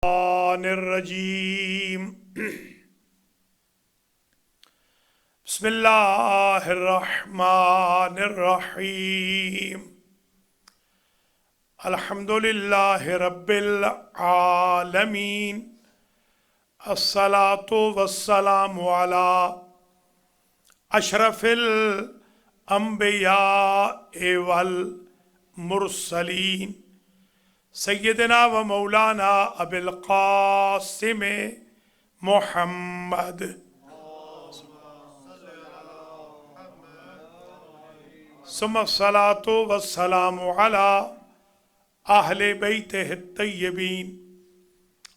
الرجیم بسم اللہ الرحمن الرحیم الحمد للہ رب العالمین الصلاة والسلام علی اشرف الانبیاء والمرسلین سیدنا و مولانا ابی القاسم محمد ثم الصلاة والسلام علی اہل بیتہ الطیبین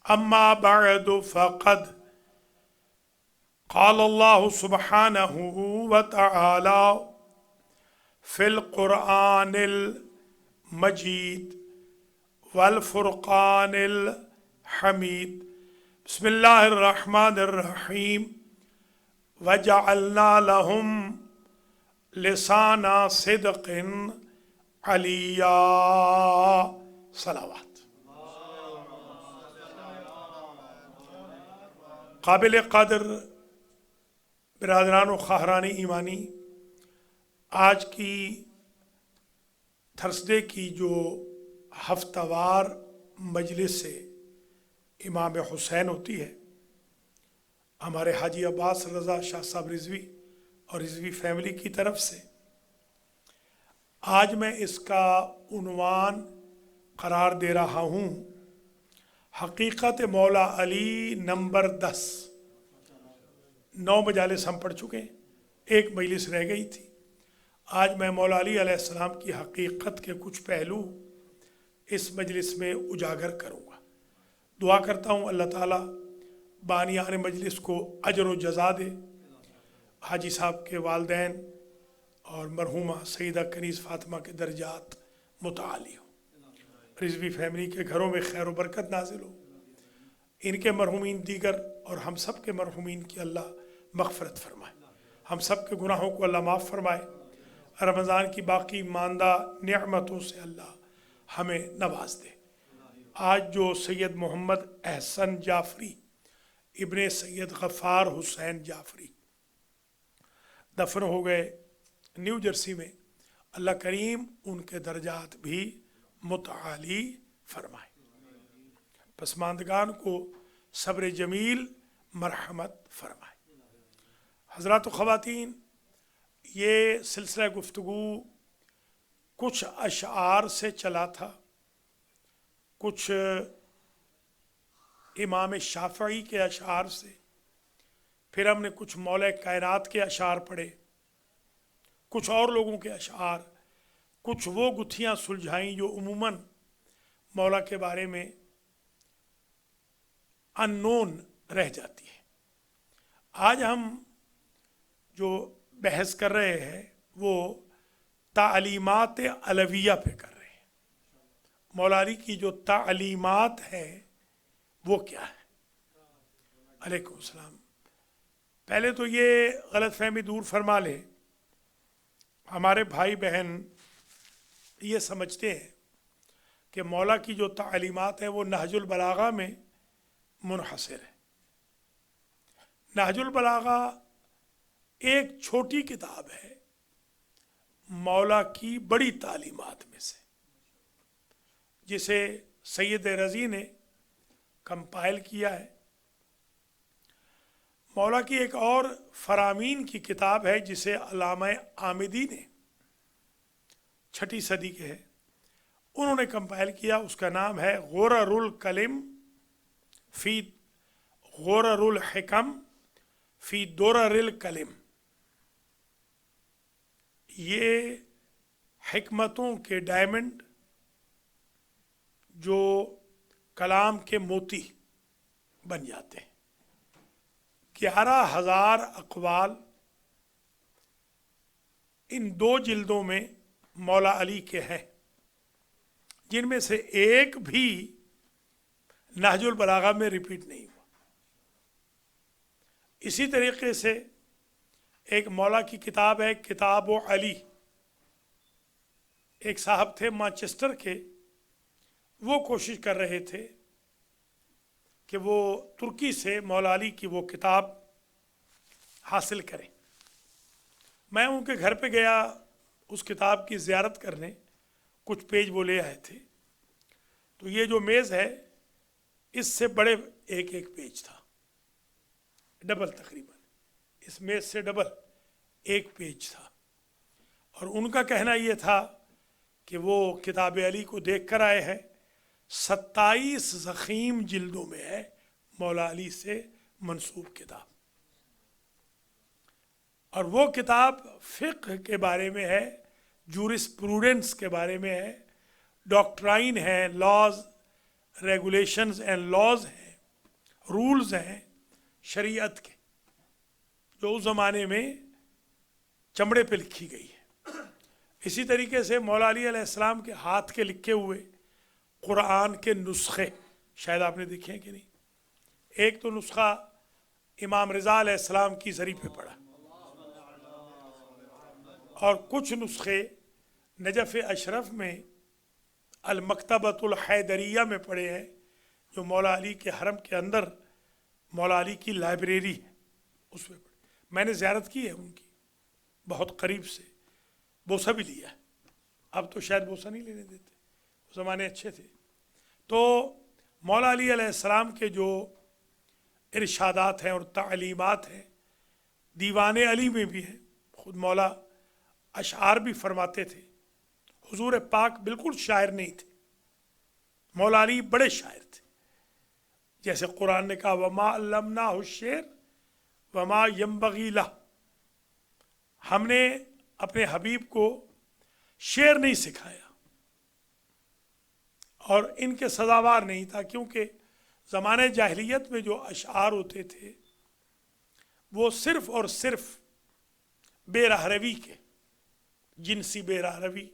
اما بعد فقد قال اللہ سبحانہ وتعالی فی القرآن المجید والفرقان الحمید بسم اللہ الرحمن الرحیم وجعلنا لهم لسان صدق علیا صلوات۔ قابل قدر برادران و خواہران ایمانی، آج کی تھرسڈے کی جو ہفتہ وار مجلس سے امام حسین ہوتی ہے، ہمارے حاجی عباس رضا شاہ صاحب رضوی اور رضوی فیملی کی طرف سے، آج میں اس کا عنوان قرار دے رہا ہوں حقیقت مولا علی نمبر 10۔ 9 مجالس ہم پڑھ چکے ہیں، ایک مجلس رہ گئی تھی۔ آج میں مولا علی علیہ السلام کی حقیقت کے کچھ پہلو اس مجلس میں اجاگر کروں گا۔ دعا کرتا ہوں اللہ تعالیٰ بانیان مجلس کو اجر و جزا دے، حاجی صاحب کے والدین اور مرحومہ سیدہ کنیز فاطمہ کے درجات متعالی ہوں، رضوی فیملی کے گھروں میں خیر و برکت نازل ہو، ان کے مرحومین دیگر اور ہم سب کے مرحومین کی اللہ مغفرت فرمائے، ہم سب کے گناہوں کو اللہ معاف فرمائے، رمضان کی باقی ماندہ نعمتوں سے اللہ ہمیں نواز دے۔ آج جو سید محمد احسن جعفری ابن سید غفار حسین جعفری دفن ہو گئے نیو جرسی میں، اللہ کریم ان کے درجات بھی متعالی فرمائے، پسماندگان کو صبر جمیل مرحمت فرمائے۔ حضرات و خواتین، یہ سلسلہ گفتگو کچھ اشعار سے چلا تھا، کچھ امام شافعی کے اشعار سے، پھر ہم نے کچھ مولا کائنات کے اشعار پڑھے، کچھ اور لوگوں کے اشعار، کچھ وہ گتھیاں سلجھائیں جو عموماً مولا کے بارے میں اننون رہ جاتی ہے۔ آج ہم جو بحث کر رہے ہیں وہ تعلیمات علویہ پہ کر رہے ہیں۔ مولا علی کی جو تعلیمات ہیں وہ کیا ہے؟ علیکم السلام۔ پہلے تو یہ غلط فہمی دور فرما لیں، ہمارے بھائی بہن یہ سمجھتے ہیں کہ مولا کی جو تعلیمات ہیں وہ نہج البلاغہ میں منحصر ہے۔ نہج البلاغہ ایک چھوٹی کتاب ہے مولا کی بڑی تعلیمات میں سے، جسے سید رضی نے کمپائل کیا ہے۔ مولا کی ایک اور فرامین کی کتاب ہے جسے علامہ آمدی نے 6 صدی کے ہے، انہوں نے کمپائل کیا، اس کا نام ہے غرر الکلم فی غرر الحکم فی درر الکلم۔ یہ حکمتوں کے ڈائمنڈ جو کلام کے موتی بن جاتے ہیں۔ 11,000 اقوال ان 2 جلدوں میں مولا علی کے ہیں، جن میں سے ایک بھی نہج البلاغہ میں ریپیٹ نہیں ہوا۔ اسی طریقے سے ایک مولا کی کتاب ہے کتاب و علی، ایک صاحب تھے مانچسٹر کے، وہ کوشش کر رہے تھے کہ وہ ترکی سے مولا علی کی وہ کتاب حاصل کریں۔ میں ان کے گھر پہ گیا اس کتاب کی زیارت کرنے، کچھ پیج وہ لے آئے تھے، تو یہ جو میز ہے اس سے بڑے ایک ایک پیج تھا، ڈبل تقریباً، اس میز سے ڈبل ایک پیج تھا، اور ان کا کہنا یہ تھا کہ وہ کتاب علی کو دیکھ کر آئے ہیں، 27 ضخیم جلدوں میں ہے، مولا علی سے منسوب کتاب، اور وہ کتاب فقہ کے بارے میں ہے، جورس پروڈنس کے بارے میں ہے، ڈاکٹرائن ہے، لاز ریگولیشنز اینڈ لاز ہیں، رولز ہیں شریعت کے، جو اس زمانے میں چمڑے پہ لکھی گئی ہے۔ اسی طریقے سے مولا علی علیہ السلام کے ہاتھ کے لکھے ہوئے قرآن کے نسخے شاید آپ نے دیکھے ہیں کہ نہیں۔ ایک تو نسخہ امام رضا علیہ السلام کی زری پہ پڑا، اور کچھ نسخے نجف اشرف میں المکتبۃ الحیدریہ میں پڑے ہیں، جو مولا علی کے حرم کے اندر مولا علی کی لائبریری ہے، اس میں پڑے۔ میں نے زیارت کی ہے ان کی بہت قریب سے، بوسہ بھی لیا ہے، اب تو شاید بوسہ نہیں لینے دیتے، اس زمانے اچھے تھے۔ تو مولا علی علیہ السلام کے جو ارشادات ہیں اور تعلیمات ہیں، دیوان علی میں بھی ہیں، خود مولا اشعار بھی فرماتے تھے۔ حضور پاک بالکل شاعر نہیں تھے، مولا علی بڑے شاعر تھے، جیسے قرآن نے کہا وما علمناہ الشعر وما ینبغی لہ، ہم نے اپنے حبیب کو شعر نہیں سکھایا اور ان کے سزاوار نہیں تھا، کیونکہ زمانے جاہلیت میں جو اشعار ہوتے تھے وہ صرف اور صرف بے راہ روی کے، جنسی بے راہ روی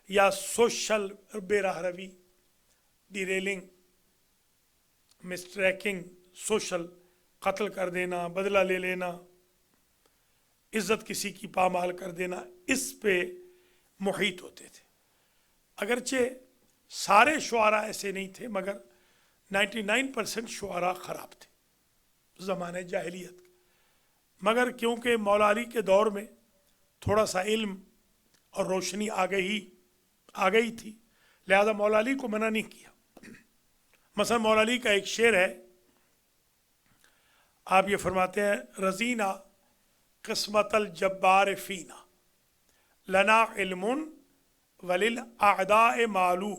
یا سوشل بے راہ روی، ڈیریلنگ، مسٹریکنگ، سوشل، قتل کر دینا، بدلہ لے لینا، عزت کسی کی پامال کر دینا، اس پہ محیط ہوتے تھے۔ اگرچہ سارے شعراء ایسے نہیں تھے، مگر 99% شعراء خراب تھے زمانے جاہلیت کے، مگر کیونکہ مولا علی کے دور میں تھوڑا سا علم اور روشنی آ گئی تھی، لہذا مولا علی کو منع نہیں کیا۔ مثلا مولا علی کا ایک شعر ہے، آپ یہ فرماتے ہیں رضینا قسمت الجبار فینا لنا علم وللأعداء مالو،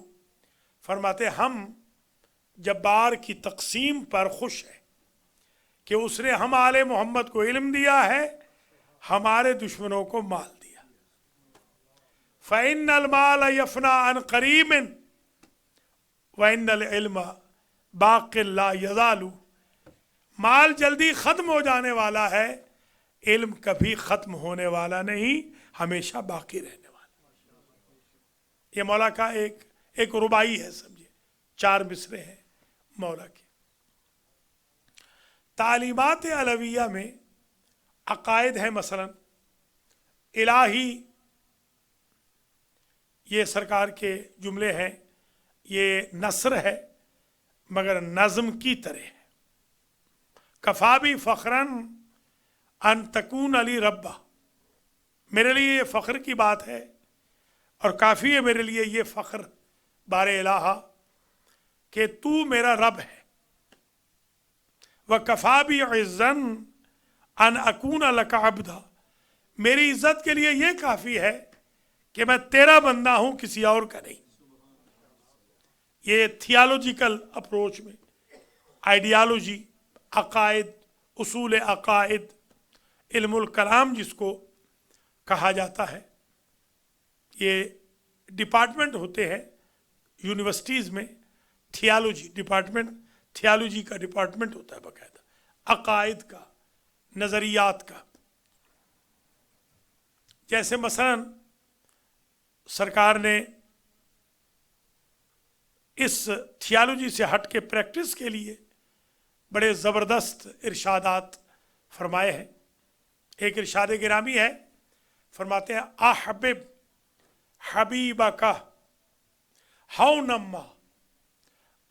فرماتے ہم جبار کی تقسیم پر خوش ہیں کہ اس نے ہم آل محمد کو علم دیا ہے، ہمارے دشمنوں کو مال دیا۔ فَإِنَّ الْمَالَ يَفْنَى عَنْ قَرِيبٍ وَإِنَّ الْعِلْمَ بَاقٍ لَا يَزَالُ، مال جلدی ختم ہو جانے والا ہے، علم کبھی ختم ہونے والا نہیں، ہمیشہ باقی رہنے والا۔ یہ مولا کا ایک ربائی ہے، سمجھے، 4 مصرے ہیں مولا کے۔ تعلیمات علویہ میں عقائد ہیں، مثلا الہی، یہ سرکار کے جملے ہیں، یہ نثر ہے مگر نظم کی طرح ہے۔ کفا بھی فخراً ان تکون علی ربا، میرے لیے یہ فخر کی بات ہے اور کافی ہے میرے لیے یہ فخر بار الہا کہ تو میرا رب ہے۔ وَكَفَى بِي عِزًّا أَنْ أَكُونَ لَكَ عَبْدًا، میری عزت کے لیے یہ کافی ہے کہ میں تیرا بندہ ہوں، کسی اور کا نہیں۔ یہ تھیالوجیکل اپروچ میں آئیڈیالوجی، عقائد، اصول عقائد، علم الکلام جس کو کہا جاتا ہے، یہ ڈپارٹمنٹ ہوتے ہیں یونیورسٹیز میں، تھیالوجی ڈپارٹمنٹ، تھیالوجی کا ڈپارٹمنٹ ہوتا ہے باقاعدہ، عقائد کا، نظریات کا۔ جیسے مثلا سرکار نے اس تھیالوجی سے ہٹ کے پریکٹس کے لیے بڑے زبردست ارشادات فرمائے ہیں۔ ایک ارشاد گرامی ہے، فرماتے ہیں احبب حبیبک ہونما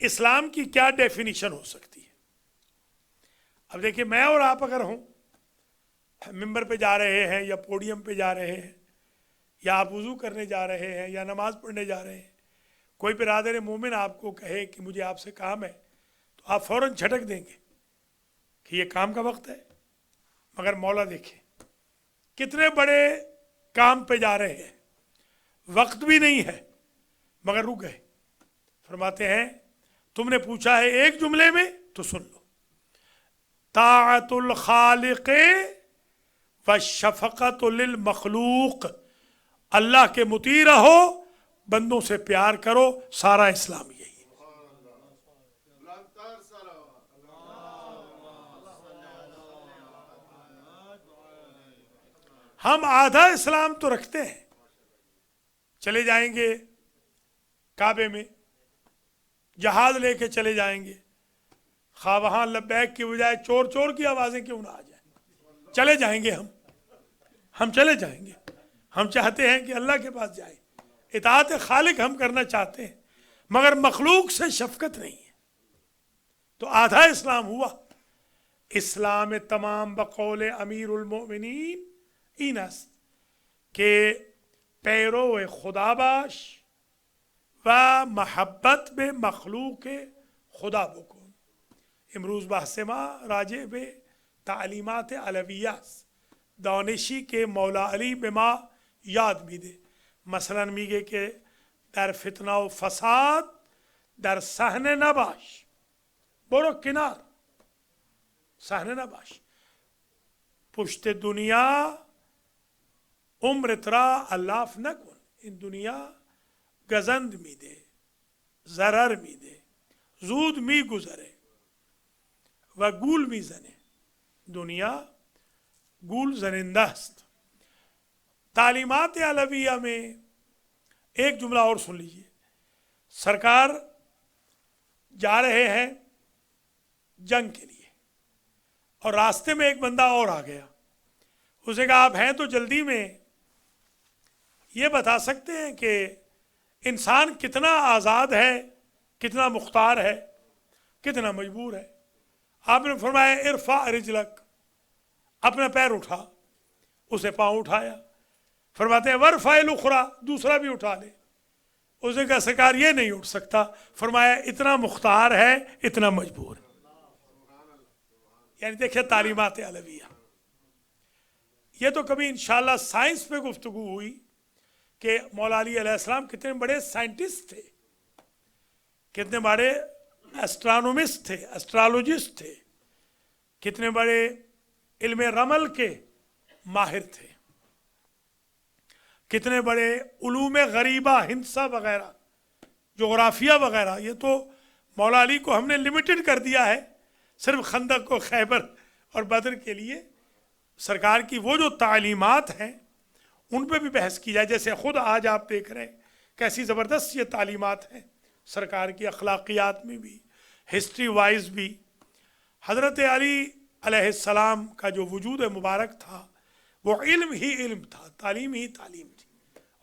اسلام کی کیا ڈیفینیشن ہو سکتی ہے؟ اب دیکھیں، میں اور آپ اگر ہوں، ممبر پہ جا رہے ہیں یا پوڈیم پہ جا رہے ہیں یا آپ وضو کرنے جا رہے ہیں یا نماز پڑھنے جا رہے ہیں، کوئی برادر مومن آپ کو کہے کہ مجھے آپ سے کام ہے، تو آپ فوراً جھٹک دیں گے کہ یہ کام کا وقت ہے. مگر مولا دیکھیں کتنے بڑے کام پہ جا رہے ہیں، وقت بھی نہیں ہے مگر رک گئے. فرماتے ہیں تم نے پوچھا ہے ایک جملے میں تو سن لو، طاعت الخالق والشفقت للمخلوق، اللہ کے مطیع رہو، بندوں سے پیار کرو. سارا اسلام یہی ہے. ہم آدھا اسلام تو رکھتے ہیں، چلے جائیں گے کعبے میں، جہاز لے کے چلے جائیں گے، خواہ وہاں لبیک کی بجائے چور چور کی آوازیں کیوں نہ آ جائیں، چلے جائیں گے. ہم چلے جائیں گے. ہم چاہتے ہیں کہ اللہ کے پاس جائیں، اطاعت خالق ہم کرنا چاہتے ہیں، مگر مخلوق سے شفقت نہیں ہے. تو آدھا اسلام ہوا. اسلام تمام بقول امیر المؤمنین این است کہ پیرو خدا باش و محبت به مخلوق خدا بکن. امروز بحث ما راجع به تعلیمات علویه است. دانشی که مولا علی به ما یاد میده. مثلا میگه که در فتنه و فساد در صحنه نباش، برو کنار، صحنه نباش. پشت دنیا عمرت را الاف نکن. این دنیا گزند میده، ضرر میده، زود میگذره و گول میزنه. دنیا گول زننده است. تعلیمات علویہ میں ایک جملہ اور سن لیجئے. سرکار جا رہے ہیں جنگ کے لیے اور راستے میں ایک بندہ اور آ گیا. اسے کہا آپ ہیں تو جلدی میں یہ بتا سکتے ہیں کہ انسان کتنا آزاد ہے، کتنا مختار ہے، کتنا مجبور ہے؟ آپ نے فرمایا ارفع رجلک، اپنا پیر اٹھا. اسے پاؤں اٹھایا. فرماتے ہیں ورفع الاخری، دوسرا بھی اٹھا لے. اسے کہا سرکار یہ نہیں اٹھ سکتا. فرمایا اتنا مختار ہے، اتنا مجبور ہے. یعنی دیکھیں تعلیمات علویہ. یہ تو کبھی انشاءاللہ سائنس پہ گفتگو ہوئی کہ مولا علی علیہ السلام کتنے بڑے سائنٹسٹ تھے، کتنے بڑے ایسٹرانومسٹ تھے، ایسٹرالوجسٹ تھے، کتنے بڑے علم رمل کے ماہر تھے، کتنے بڑے علوم غریبہ، ہندسہ وغیرہ، جغرافیہ وغیرہ. یہ تو مولا علی کو ہم نے لمیٹڈ کر دیا ہے صرف خندق و خیبر اور بدر کے لیے. سرکار کی وہ جو تعلیمات ہیں ان پہ بھی بحث کی جائے. جیسے خود آج آپ دیکھ رہے ہیں کیسی زبردست یہ تعلیمات ہیں سرکار کی، اخلاقیات میں بھی، ہسٹری وائز بھی. حضرت علی علیہ السلام کا جو وجود مبارک تھا وہ علم ہی علم تھا، تعلیم ہی تعلیم تھی.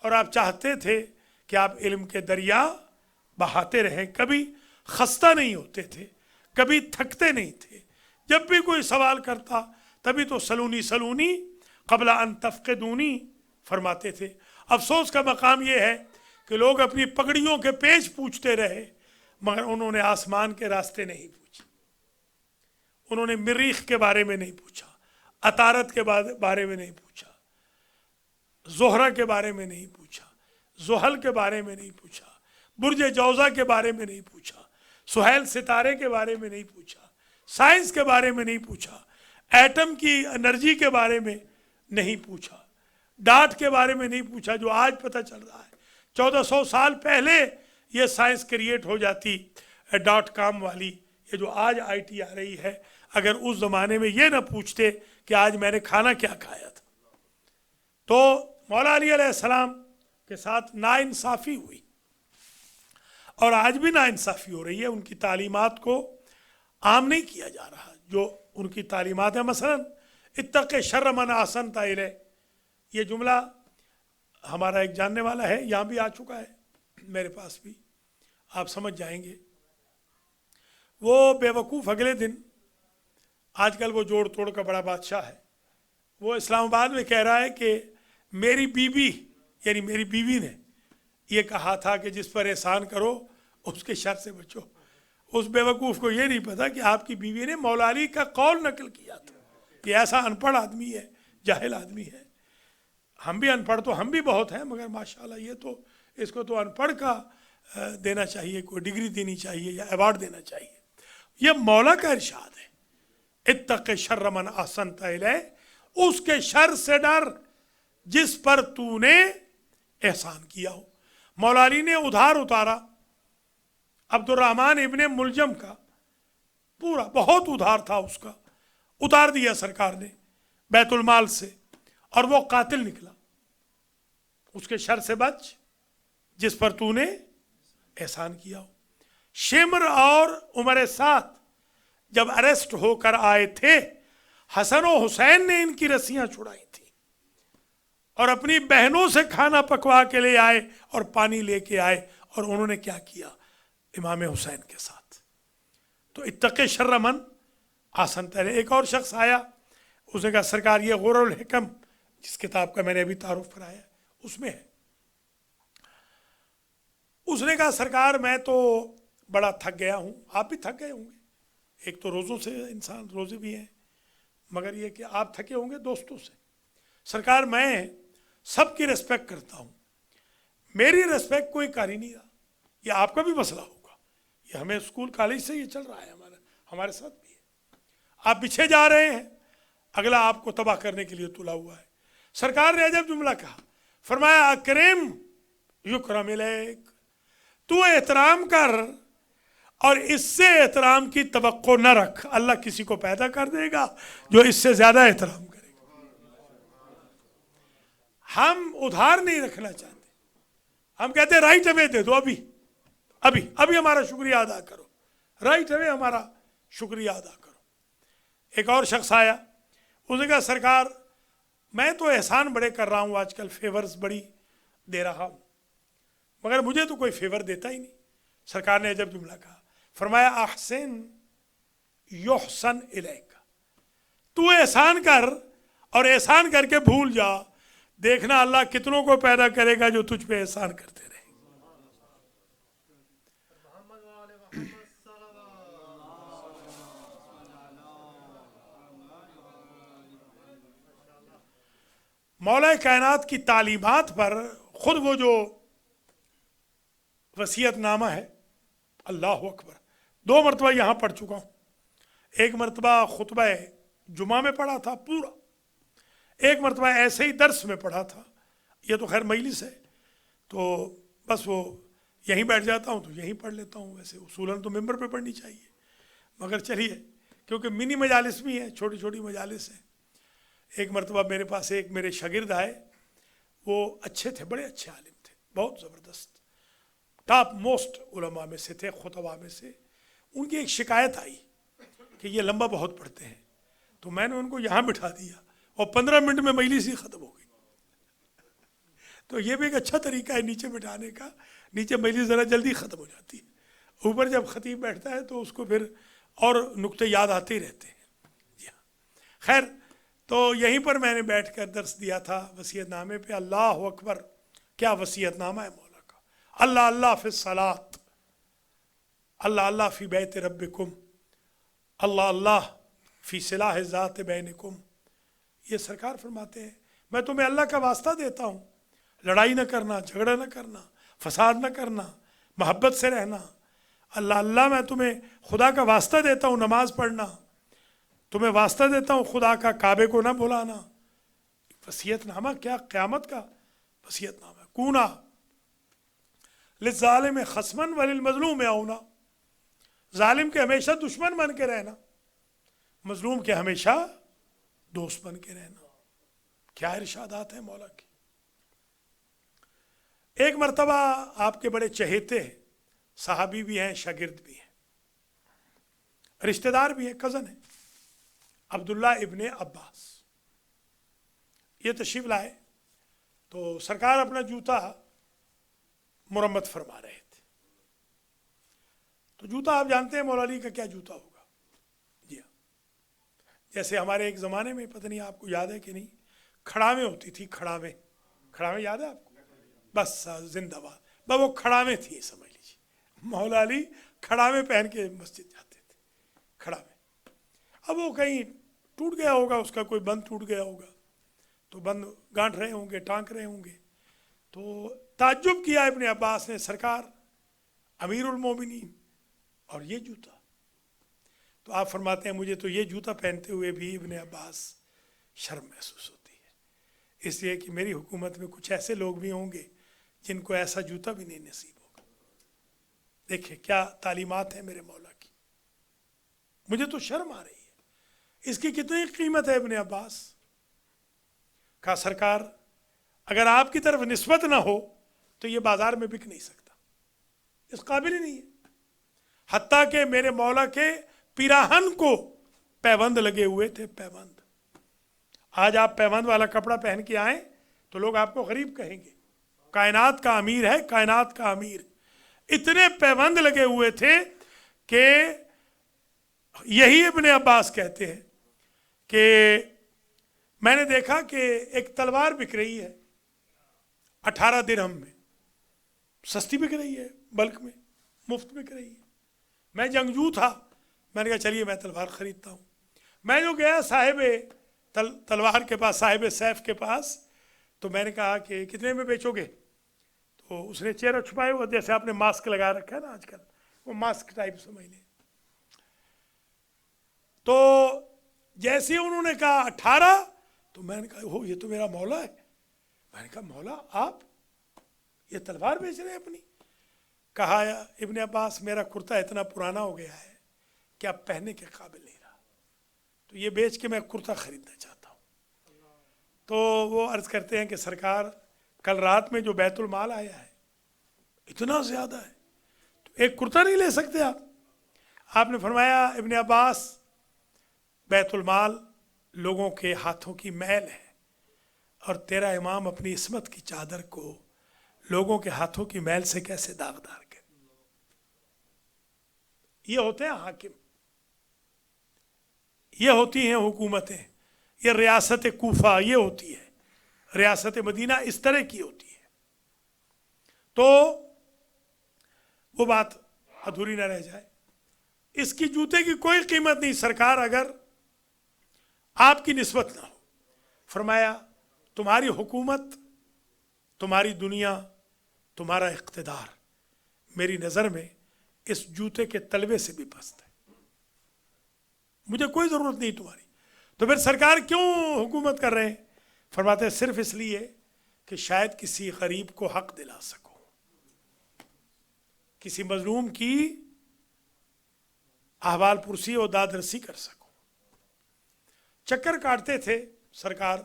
اور آپ چاہتے تھے کہ آپ علم کے دریا بہاتے رہیں، کبھی خستہ نہیں ہوتے تھے، کبھی تھکتے نہیں تھے. جب بھی کوئی سوال کرتا تبھی تو سلونی سلونی قبل ان تفقدونی فرماتے تھے. افسوس کا مقام یہ ہے کہ لوگ اپنی پگڑیوں کے پیچ پوچھتے رہے مگر انہوں نے آسمان کے راستے نہیں پوچھے، انہوں نے مریخ کے بارے میں نہیں پوچھا، عطارد کے بارے میں نہیں پوچھا، زہرہ کے بارے میں نہیں پوچھا، زحل کے بارے میں نہیں پوچھا، برج جوزہ کے بارے میں نہیں پوچھا، سہیل ستارے کے بارے میں نہیں پوچھا، سائنس کے بارے میں نہیں پوچھا، ایٹم کی انرجی کے بارے میں نہیں پوچھا، ڈاٹ کے بارے میں نہیں پوچھا جو آج پتہ چل رہا ہے. 1400 سال پہلے یہ سائنس کریٹ ہو جاتی .com والی، یہ جو آج آئی ٹی آ رہی ہے، اگر اس زمانے میں یہ نہ پوچھتے کہ آج میں نے کھانا کیا کھایا تھا. تو مولا علی علیہ السلام کے ساتھ ناانصافی ہوئی اور آج بھی ناانصافی ہو رہی ہے. ان کی تعلیمات کو عام نہیں کیا جا رہا. جو ان کی تعلیمات ہیں، مثلا اتق شر من احسنت الیہ، یہ جملہ ہمارا ایک جاننے والا ہے، یہاں بھی آ چکا ہے، میرے پاس بھی، آپ سمجھ جائیں گے. وہ بیوقوف اگلے دن، آج کل وہ جوڑ توڑ کا بڑا بادشاہ ہے، وہ اسلام آباد میں کہہ رہا ہے کہ میری بیوی، یعنی میری بیوی نے یہ کہا تھا کہ جس پر احسان کرو اس کے شر سے بچو۔ اس بیوقوف کو یہ نہیں پتا کہ آپ کی بیوی نے مولا علی کا قول نقل کیا تھا۔ یہ ایسا ان پڑھ آدمی ہے، جاہل آدمی ہے۔ ہم بھی ان پڑھ تو ہم بھی بہت ہیں، مگر ماشاءاللہ یہ تو، اس کو تو ان پڑھ کا دینا چاہیے، کوئی ڈگری دینی چاہیے یا ایوارڈ دینا چاہیے۔ یہ مولا کا ارشاد ہے، اتق شر من احسنت الیہ، اس کے شر سے ڈر جس پر تو نے احسان کیا ہو۔ مولا علی نے ادھار اتارا عبد الرحمن ابن ملجم کا، پورا بہت ادھار تھا اس کا، اتار دیا سرکار نے بیت المال سے، اور وہ قاتل نکلا۔ اس کے شر سے بچ جس پر تو نے احسان کیا ہو۔ شمر اور عمر سعد جب اریسٹ ہو کر آئے تھے، حسن و حسین نے ان کی رسیاں چھڑائی تھیں اور اپنی بہنوں سے کھانا پکوا کے لے آئے اور پانی لے کے آئے، اور انہوں نے کیا کیا امام حسین کے ساتھ۔ تو اتق شر من احسنت الیہ۔ ایک اور شخص آیا، اس نے کہا سرکار یہ غر الحکم جس کتاب کا میں نے ابھی تعارف کرایا اس میں ہے۔ اس نے کہا سرکار میں تو بڑا تھک گیا ہوں، آپ بھی تھک گئے ہوں گے، ایک تو روزوں سے انسان، روزے بھی ہیں، مگر یہ کہ آپ تھکے ہوں گے دوستوں سے۔ سرکار میں سب کی ریسپیکٹ کرتا ہوں، میری ریسپیکٹ کوئی کر ہی نہیں رہا۔ یہ آپ کا بھی مسئلہ ہوگا، یہ ہمیں اسکول کالج سے یہ چل رہا ہے، ہمارے ساتھ بھی ہے۔ آپ پیچھے جا رہے ہیں، اگلا آپ کو تباہ کرنے کے لیے تلا ہوا ہے۔ سرکار نے عجب جملہ کہا، فرمایا اکرم یکرم الیک، تو احترام کر اور اس سے احترام کی توقع نہ رکھ، اللہ کسی کو پیدا کر دے گا جو اس سے زیادہ احترام کرے گا۔ ہم ادھار نہیں رکھنا چاہتے، ہم کہتے ہیں رائٹ اوے دے دو، ابھی ہمارا شکریہ ادا کرو، رائٹ اوے ہمارا شکریہ ادا کرو۔ ایک اور شخص آیا، اس نے کہا سرکار میں تو احسان بڑے کر رہا ہوں، آج کل فیورز بڑی دے رہا ہوں، مگر مجھے تو کوئی فیور دیتا ہی نہیں۔ سرکار نے عجب جملہ کہا، فرمایا احسن یحسن الیک، تو احسان کر اور احسان کر کے بھول جا، دیکھنا اللہ کتنوں کو پیدا کرے گا جو تجھ پہ احسان کرتے رہے۔ مولا کائنات کی تعلیمات پر خود وہ جو وصیت نامہ ہے، اللہ اکبر، 2 مرتبہ یہاں پڑھ چکا ہوں۔ ایک مرتبہ خطبہ جمعہ میں پڑھا تھا پورا، ایک مرتبہ ایسے ہی درس میں پڑھا تھا۔ یہ تو خیر مجلس ہے تو بس وہ یہیں بیٹھ جاتا ہوں تو یہیں پڑھ لیتا ہوں، ویسے اصولاً تو ممبر پہ پڑھنی چاہیے، مگر چلیے کیونکہ منی مجالس بھی ہیں، چھوٹی چھوٹی مجالس ہیں۔ ایک مرتبہ میرے پاس ایک میرے شاگرد آئے، وہ اچھے تھے، بڑے اچھے عالم تھے، بہت زبردست، ٹاپ موسٹ علماء میں سے تھے، خطباء میں سے۔ ان کی ایک شکایت آئی کہ یہ لمبا بہت پڑھتے ہیں، تو میں نے ان کو یہاں بٹھا دیا اور 15 منٹ میں مجلس ہی ختم ہو گئی۔ تو یہ بھی ایک اچھا طریقہ ہے نیچے بٹھانے کا، نیچے مجلس ذرا جلدی ختم ہو جاتی ہے، اوپر جب خطیب بیٹھتا ہے تو اس کو پھر اور نکتے یاد آتے ہی رہتے ہیں۔ جی ہاں، خیر تو یہیں پر میں نے بیٹھ کر درس دیا تھا وصیت نامے پہ۔ اللہ اکبر، کیا وصیت نامہ ہے مولا کا! اللہ اللہ فی الصلاۃ، اللہ اللہ فی بیت ربکم، اللہ اللہ فی صلاح ذات بینکم۔ یہ سرکار فرماتے ہیں میں تمہیں اللہ کا واسطہ دیتا ہوں، لڑائی نہ کرنا، جھگڑا نہ کرنا، فساد نہ کرنا، محبت سے رہنا۔ اللہ اللہ میں تمہیں خدا کا واسطہ دیتا ہوں، نماز پڑھنا، تمہیں واسطہ دیتا ہوں خدا کا، کعبے کو نہ بھلانا۔ وصیت نامہ کیا قیامت کا وصیت نامہ ہے۔ کونا للظالم خصما وللمظلوم عونا، ظالم کے ہمیشہ دشمن بن کے رہنا، مظلوم کے ہمیشہ دوست بن کے رہنا۔ کیا ارشادات ہیں مولا کی! ایک مرتبہ آپ کے بڑے چہیتے ہیں، صحابی بھی ہیں، شاگرد بھی ہیں، رشتہ دار بھی ہیں، کزن ہیں، عبداللہ ابن عباس، یہ تشریف لائے تو سرکار اپنا جوتا مرمت فرما رہے تھے، تو تو جوتا آپ جانتے ہیں مولا علی کا کیا جوتا ہوگا؟ جی ہاں، جیسے ہمارے ایک زمانے میں، پتہ نہیں آپ کو یاد ہے کہ نہیں، کھڑاویں ہوتی تھی، کھڑاویں، کھڑاویں یاد ہے آپ کو؟ بس زندہ باد، بس وہ کھڑاویں تھی، سمجھ لیجیے مولا علی کھڑاویں پہن کے مسجد جاتے تھے، کھڑاویں۔ اب وہ کہیں ٹوٹ گیا ہوگا، اس کا کوئی بند ٹوٹ گیا ہوگا، تو بند گانٹھ رہے ہوں گے، ٹانک رہے ہوں گے، تو تعجب کیا ابن عباس نے، سرکار امیر المومنین اور یہ جوتا؟ تو آپ فرماتے ہیں مجھے تو یہ جوتا پہنتے ہوئے بھی ابن عباس شرم محسوس ہوتی ہے، اس لیے کہ میری حکومت میں کچھ ایسے لوگ بھی ہوں گے جن کو ایسا جوتا بھی نہیں نصیب ہوگا۔ دیکھیں کیا تعلیمات ہیں میرے مولا کی، مجھے تو شرم آ رہی ہے، اس کی کتنی قیمت ہے ابن عباس کا؟ سرکار اگر آپ کی طرف نسبت نہ ہو تو یہ بازار میں بک نہیں سکتا، اس قابل ہی نہیں ہے۔ حتیٰ کہ میرے مولا کے پیراہن کو پیوند لگے ہوئے تھے، پیوند۔ آج آپ پیوند والا کپڑا پہن کے آئیں تو لوگ آپ کو غریب کہیں گے، کائنات کا امیر ہے، کائنات کا امیر۔ اتنے پیوند لگے ہوئے تھے کہ یہی ابن عباس کہتے ہیں کہ میں نے دیکھا کہ ایک تلوار بک رہی ہے 18 درہم میں، سستی بک رہی ہے، بلک میں مفت بک رہی ہے۔ میں جنگجو تھا، میں نے کہا چلیے میں تلوار خریدتا ہوں۔ میں جو گیا صاحب تلوار کے پاس، صاحب سیف کے پاس، تو میں نے کہا کہ کتنے میں بیچو گے؟ تو اس نے چہرہ چھپائے ہوا، جیسے آپ نے ماسک لگا رکھا ہے نا آج کل، وہ ماسک ٹائپ سمجھ لیں۔ تو جیسے انہوں نے کہا 18، تو میں نے کہا یہ تو میرا مولا ہے۔ میں نے کہا مولا آپ یہ تلوار بیچ رہے ہیں اپنی؟ کہا ابن عباس میرا کرتا اتنا پرانا ہو گیا ہے کہ اب پہننے کے قابل نہیں رہا، تو یہ بیچ کے میں کرتا خریدنا چاہتا ہوں۔ تو وہ عرض کرتے ہیں کہ سرکار کل رات میں جو بیت المال آیا ہے اتنا زیادہ ہے، تو ایک کرتا نہیں لے سکتے آپ؟ آپ نے فرمایا ابن عباس بیت المال لوگوں کے ہاتھوں کی میل ہے، اور تیرا امام اپنی عصمت کی چادر کو لوگوں کے ہاتھوں کی میل سے کیسے داغدار کرے؟ یہ ہوتے ہیں حاکم، یہ ہوتی ہیں حکومتیں، یہ ریاست کوفہ یہ ہوتی ہے، ریاست مدینہ اس طرح کی ہوتی ہے۔ تو وہ بات ادھوری نہ رہ جائے، اس کی جوتے کی کوئی قیمت نہیں سرکار اگر آپ کی نسبت نہ ہو۔ فرمایا تمہاری حکومت، تمہاری دنیا، تمہارا اقتدار میری نظر میں اس جوتے کے تلوے سے بھی پست ہے، مجھے کوئی ضرورت نہیں تمہاری۔ تو پھر سرکار کیوں حکومت کر رہے ہیں؟ فرماتے ہیں صرف اس لیے کہ شاید کسی غریب کو حق دلا سکو، کسی مظلوم کی احوال پرسی اور داد رسی کر سکو۔ چکر کاٹتے تھے سرکار،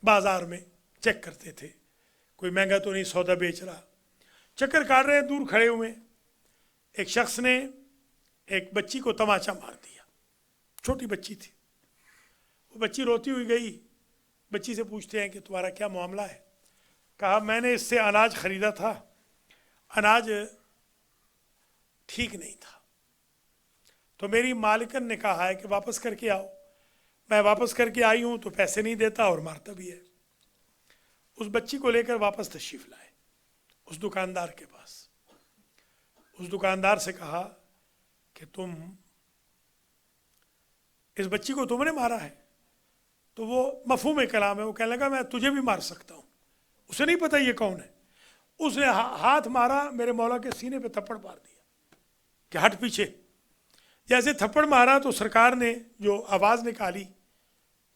بازار میں چیک کرتے تھے کوئی مہنگا تو نہیں سودا بیچ رہا، چکر کاٹ رہے ہیں، دور کھڑے ہوئے ایک شخص نے ایک بچی کو تماچا مار دیا، چھوٹی بچی تھی، وہ بچی روتی ہوئی گئی، بچی سے پوچھتے ہیں کہ تمہارا کیا معاملہ ہے؟ کہا میں نے اس سے اناج خریدا تھا، اناج ٹھیک نہیں تھا، تو میری مالکن نے کہا ہے کہ واپس کر کے آؤ، میں واپس کر کے آئی ہوں تو پیسے نہیں دیتا اور مارتا بھی ہے۔ اس بچی کو لے کر واپس تشریف لائے اس دکاندار کے پاس، اس دکاندار سے کہا کہ تم اس بچی کو تم نے مارا ہے؟ تو وہ مفہوم کلام ہے، وہ کہنے لگا میں تجھے بھی مار سکتا ہوں، اسے نہیں پتہ یہ کون ہے۔ اس نے ہاتھ مارا، میرے مولا کے سینے پہ تھپڑ مار دیا کہ ہٹ پیچھے۔ جیسے تھپڑ مارا تو سرکار نے جو آواز نکالی،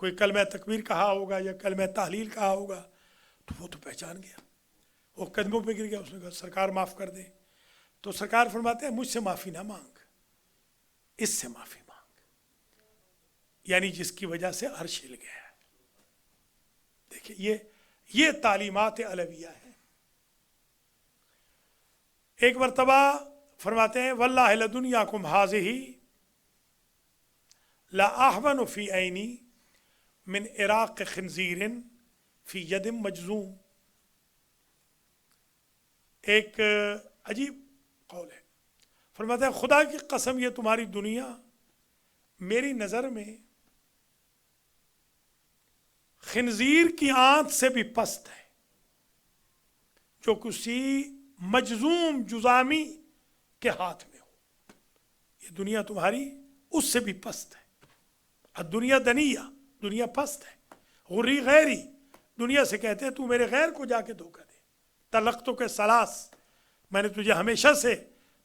کوئی کلمہ تکبیر کہا ہوگا یا کلمہ تحلیل کہا ہوگا، تو وہ تو پہچان گیا، وہ قدموں پہ گر گیا، اس نے کہا سرکار معاف کر دیں۔ تو سرکار فرماتے ہیں مجھ سے معافی نہ مانگ، اس سے معافی مانگ، یعنی جس کی وجہ سے عرش ہل گیا ہے۔ دیکھیں یہ تعلیمات علویہ ہیں۔ ایک مرتبہ فرماتے ہیں واللہ لدنیاکم ھذہ لا اہون فی عینی من عراق خنزیر فی ید مجزوم۔ ایک عجیب قول ہے۔ فرماتا ہے خدا کی قسم یہ تمہاری دنیا میری نظر میں خنزیر کی آنت سے بھی پست ہے جو کسی مجذوم جزامی کے ہاتھ میں ہو۔ یہ دنیا تمہاری اس سے بھی پست ہے۔ الدنیا دنیا، دنیا پست ہے۔ غری غیری، دنیا سے کہتے ہیں تو میرے غیر کو جا کے دھوکہ دے۔ طلقتو کے سلاس، میں نے تجھے ہمیشہ سے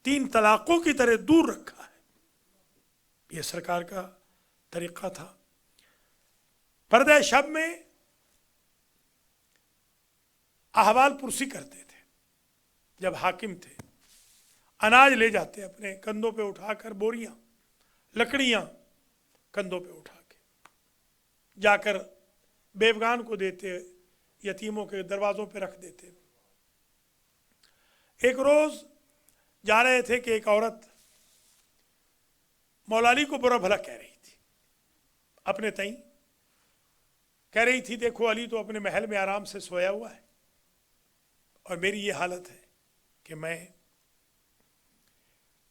3 طلاقوں کی طرح دور رکھا ہے۔ یہ سرکار کا طریقہ تھا۔ پردہ شب میں احوال پرسی کرتے تھے۔ جب حاکم تھے اناج لے جاتے اپنے کندھوں پہ اٹھا کر، بوریاں لکڑیاں کندھوں پہ اٹھا کے جا کر بیوگان کو دیتے، یتیموں کے دروازوں پہ رکھ دیتے۔ ایک روز جا رہے تھے کہ ایک عورت مولا علی کو برا بھلا کہہ رہی تھی اپنے تئیں، کہہ رہی تھی دیکھو علی تو اپنے محل میں آرام سے سویا ہوا ہے اور میری یہ حالت ہے کہ میں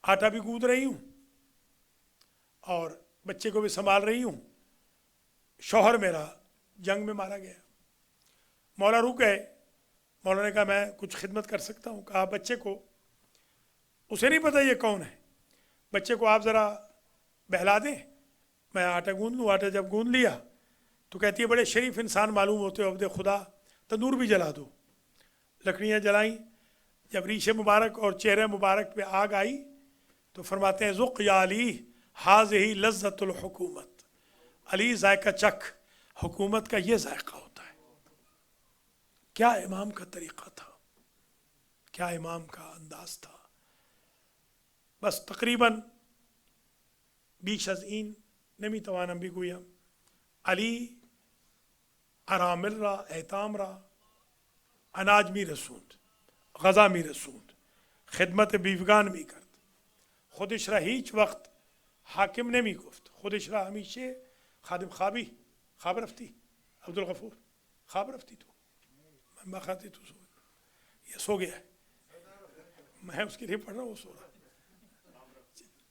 آٹا بھی گوندھ رہی ہوں اور بچے کو بھی سنبھال رہی ہوں، شوہر میرا جنگ میں مارا گیا۔ مولا رک گئے۔ مولا نے کہا میں کچھ خدمت کر سکتا ہوں؟ کہا بچے کو، اسے نہیں پتہ یہ کون ہے، بچے کو آپ ذرا بہلا دیں، میں آٹا گوندھ لوں۔ آٹا جب گوندھ لیا تو کہتی ہے بڑے شریف انسان معلوم ہوتے ہو، عبد خدا، تندور بھی جلا دو۔ لکڑیاں جلائیں۔ جب ریشے مبارک اور چہرے مبارک پہ آگ آئی تو فرماتے ہیں ذق یا علی ہاذہ لذت الحکومت، علی ذائقہ چکھ، حکومت کا یہ ذائقہ ہوتا ہے۔ کیا امام کا طریقہ تھا، کیا امام کا انداز تھا۔ بس تقریباً بیش از این نمیتوانم بگویم. علی ارامل را ایتام را اناج میرسوند، غذا میرسوند، خدمت بیوگان میکرد. خودش را هیچ وقت حاکم نمیگفت، خودش را همیشه خادم خواب رفتی عبدالغفور، خواب رفتی تو، من بخاطی تو یہ سو گیا ہے، میں اس کے لیے پڑھ رہا ہوں، وہ سو رہا.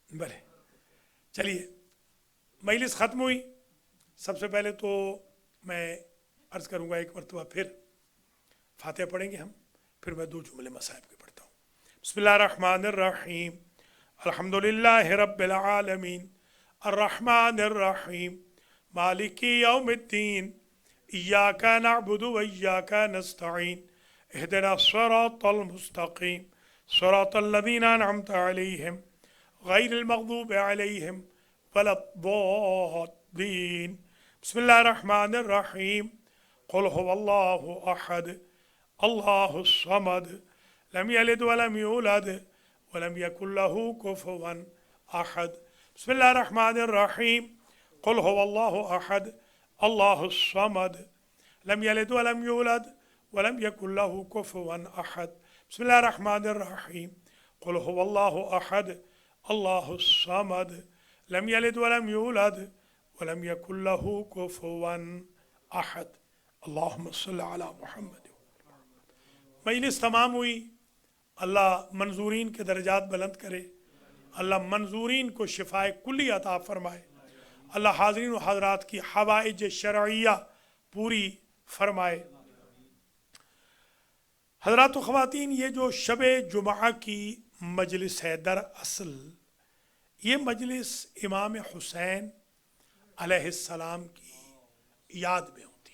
بھلے چلیے مجلس ختم ہوئی. سب سے پہلے تو میں عرض کروں گا ایک مرتبہ پھر فاتحہ پڑھیں گے ہم، پھر میں دو جملے مصائب کے پڑھتا ہوں. بسم اللہ الرحمن الرحیم، الحمدللہ رب العالمین، الرحمن الرحیم، مالک یوم الدین، ایاک نعبد و ایاک نستعین، اہدنا الصراط المستقیم، صراط الذین انعمت علیہم غیر المغضوب علیہم ولا الضالین. بسم اللہ الرحمن الرحیم، قل هو اللہ احد اللہ الصمد لم یلد ولم یولد ولم یکن له کفوا احد. بسم اللہ الرحمن الرحیم، قل هو اللہ احد اللہ الصمد لم یلد ولم یولد ولم یکن له کفوا احد. بسم اللہ الرحمن الرحیم، قل هو اللہ احد اللہ الصمد لم یلد ولم یولد ولم یکن له کفوا احد. اللہم صلی علی محمد. مجلس تمام ہوئی. اللہ منظورین کے درجات بلند کرے، اللہ منظورین کو شفائے کلی عطا فرمائے، اللہ حاضرین و حضرات کی حوائج شرعیہ پوری فرمائے. حضرات و خواتین، یہ جو شب جمعہ کی مجلس ہے، در اصل یہ مجلس امام حسین علیہ السلام کی یاد میں ہوتی.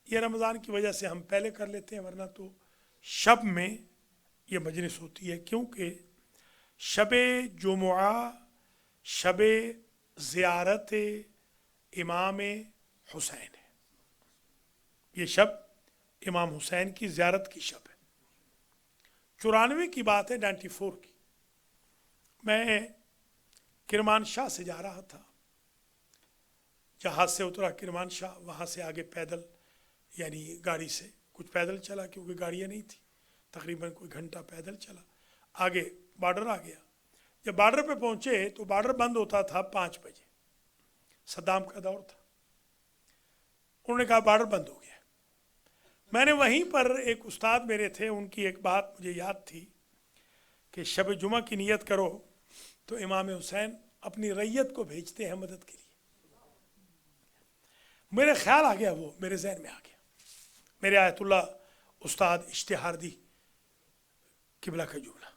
یہ رمضان کی وجہ سے ہم پہلے کر لیتے ہیں، ورنہ تو شب میں یہ مجلس ہوتی ہے، کیونکہ شب جمعہ شب زیارت امام حسین ہے. یہ شب امام حسین کی زیارت کی شب ہے. 94 کی بات ہے، 94 کی. میں کرمانشاہ سے جا رہا تھا، جہاز سے اترا کرمانشاہ، وہاں سے آگے پیدل، یعنی گاڑی سے کچھ پیدل چلا کیونکہ گاڑیاں نہیں تھی، تقریباً کوئی گھنٹہ پیدل چلا. آگے بارڈر آ گیا. جب بارڈر پہ پہنچے تو بارڈر بند ہوتا تھا 5 بجے، صدام کا دور تھا. انہوں نے کہا بارڈر بند ہو گیا. میں نے وہیں پر ایک استاد میرے تھے، ان کی ایک بات مجھے یاد تھی کہ شب جمعہ کی نیت کرو تو امام حسین اپنی ریت کو بھیجتے ہیں مدد کے لیے. میرے خیال آ گیا، وہ میرے ذہن میں آ گیا. میرے آیت اللہ استاد اشتہاردی قبلہ کا جملہ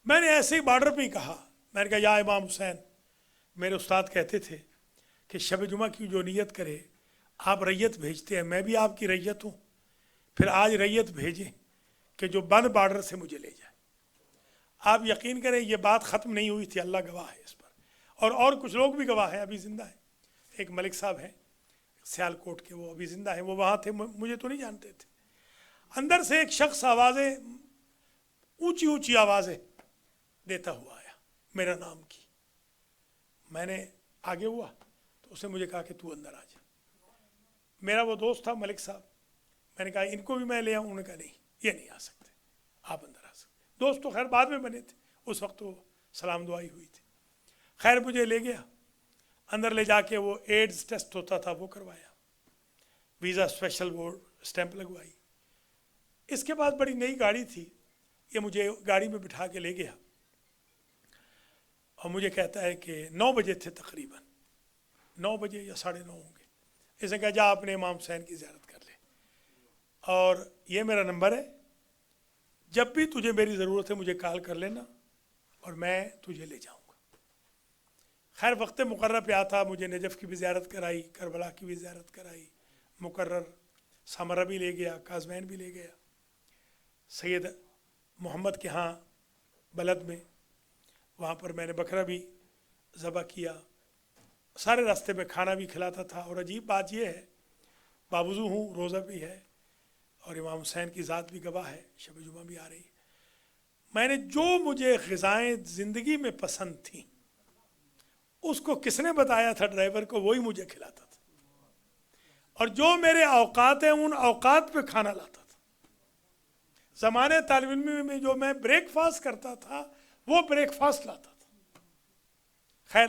میں نے ایسے ہی بارڈر پہ ہی کہا. میں نے کہا یا امام حسین، میرے استاد کہتے تھے کہ شب جمعہ کی جو نیت کرے آپ ریت بھیجتے ہیں، میں بھی آپ کی ریت ہوں، پھر آج ریت بھیجیں کہ جو بند بارڈر سے مجھے لے جائے. آپ یقین کریں یہ بات ختم نہیں ہوئی تھی، اللہ گواہ ہے اس پر، اور کچھ لوگ بھی گواہ ہیں، ابھی زندہ ہیں. ایک ملک صاحب ہیں سیال کوٹ کے، وہ ابھی زندہ ہیں، وہ وہاں تھے، مجھے تو نہیں جانتے تھے. اندر سے ایک شخص آوازیں اونچی اونچی آوازیں دیتا ہوا آیا میرا نام کی. میں نے آگے ہوا تو اس نے مجھے کہا کہ تو اندر آ جا. میرا وہ دوست تھا ملک صاحب، میں نے کہا ان کو بھی میں لے آؤں. انہوں نے کہا نہیں یہ نہیں آ سکتے، آپ اندر آ سکتے. دوست تو خیر بعد میں بنے تھے، اس وقت وہ سلام دعائی ہوئی تھی. خیر مجھے لے گیا اندر، لے جا کے وہ ایڈز ٹیسٹ ہوتا تھا وہ کروایا، ویزا اسپیشل وہ اسٹیمپ لگوائی. اس کے بعد بڑی نئی گاڑی تھی، یہ مجھے گاڑی میں بٹھا کے لے گیا اور مجھے کہتا ہے کہ 9 بجے تھے تقریباً، 9 بجے یا 9:30 ہوں گے. اس نے کہا جا اپنے امام حسین کی زیارت کر لے، اور یہ میرا نمبر ہے، جب بھی تجھے میری ضرورت ہے مجھے کال کر لینا اور میں تجھے لے جاؤں گا. خیر وقت مقرر پہ آتا، مجھے نجف کی بھی زیارت کرائی، کربلا کی بھی زیارت کرائی، مقرر سامرہ بھی لے گیا، کازمین بھی لے گیا، سید محمد کے ہاں بلد میں، وہاں پر میں نے بکرا بھی ذبح کیا. سارے راستے میں کھانا بھی کھلاتا تھا. اور عجیب بات یہ ہے، باوضو ہوں، روزہ بھی ہے، اور امام حسین کی ذات بھی گواہ ہے، شب جمعہ بھی آ رہی ہے. میں نے جو مجھے غذائیں زندگی میں پسند تھیں اس کو کس نے بتایا تھا ڈرائیور کو، وہی مجھے کھلاتا تھا. اور جو میرے اوقات ہیں ان اوقات پہ کھانا لاتا تھا. زمانے طالب علم میں جو میں بریک فاسٹ کرتا تھا وہ بریک فاسٹ لاتا تھا. خیر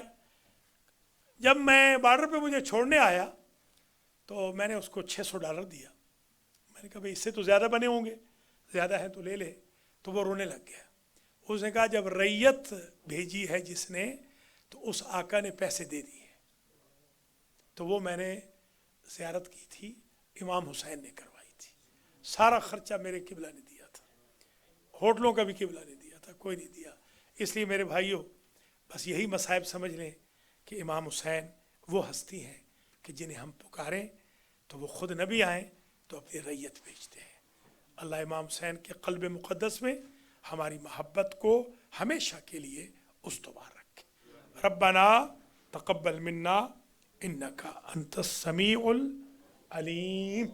جب میں بارڈر پہ مجھے چھوڑنے آیا تو میں نے اس کو $600 دیا. میں نے کہا بھائی اس سے تو زیادہ بنے ہوں گے، زیادہ ہیں تو لے لے. تو وہ رونے لگ گیا. اس نے کہا جب ریت بھیجی ہے جس نے تو اس آقا نے پیسے دے دیے. تو وہ میں نے زیارت کی تھی، امام حسین نے کروائی تھی. سارا خرچہ میرے قبلہ نے دیا تھا، ہوٹلوں کا بھی قبلہ نے دیا تھا، کوئی نہیں دیا. اس لیے میرے بھائیوں بس یہی مصائب سمجھ لیں کہ امام حسین وہ ہستی ہیں کہ جنہیں ہم پکاریں تو وہ خود نبی آئیں تو اپنی ریت بھیجتے ہیں. اللہ امام حسین کے قلب مقدس میں ہماری محبت کو ہمیشہ کے لیے استوار رکھے. ربنا تقبل منا انک انت السمیع العلیم.